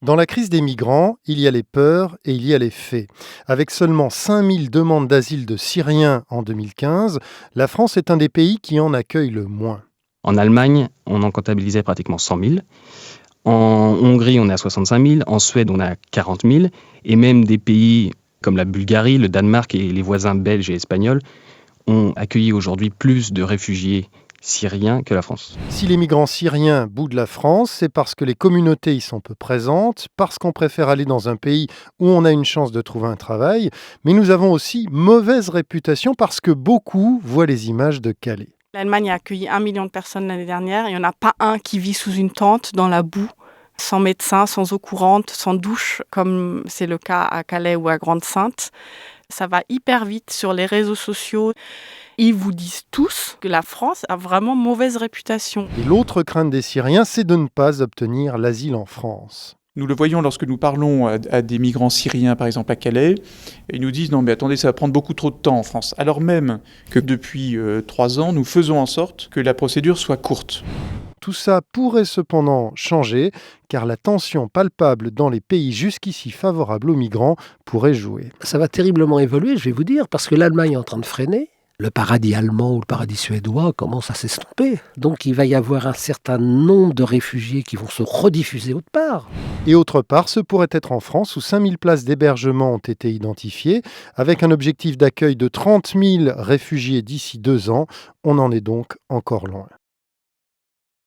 Dans la crise des migrants, il y a les peurs et il y a les faits. Avec seulement 5000 demandes d'asile de Syriens en 2015, la France est un des pays qui en accueille le moins. En Allemagne, on en comptabilisait pratiquement 100 000. En Hongrie, on est à 65 000. En Suède, on est à 40 000. Et même des pays comme la Bulgarie, le Danemark et les voisins belges et espagnols ont accueilli aujourd'hui plus de réfugiés syriens que la France. Si les migrants syriens boudent la France, c'est parce que les communautés y sont peu présentes, parce qu'on préfère aller dans un pays où on a une chance de trouver un travail, mais nous avons aussi mauvaise réputation parce que beaucoup voient les images de Calais. L'Allemagne a accueilli 1 million de personnes l'année dernière. Il n'y en a pas un qui vit sous une tente, dans la boue, sans médecin, sans eau courante, sans douche, comme c'est le cas à Calais ou à Grande-Synthe. Ça va hyper vite sur les réseaux sociaux. Ils vous disent tous que la France a vraiment mauvaise réputation. Et l'autre crainte des Syriens, c'est de ne pas obtenir l'asile en France. Nous le voyons lorsque nous parlons à des migrants syriens, par exemple à Calais, et ils nous disent « Non mais attendez, ça va prendre beaucoup trop de temps en France ». Alors même que depuis 3 ans, nous faisons en sorte que la procédure soit courte. Tout ça pourrait cependant changer, car la tension palpable dans les pays jusqu'ici favorables aux migrants pourrait jouer. Ça va terriblement évoluer, je vais vous dire, parce que l'Allemagne est en train de freiner. Le paradis allemand ou le paradis suédois commence à s'estomper. Donc il va y avoir un certain nombre de réfugiés qui vont se rediffuser autre part. Et autre part, ce pourrait être en France où 5000 places d'hébergement ont été identifiées, avec un objectif d'accueil de 30 000 réfugiés d'ici 2 ans. On en est donc encore loin.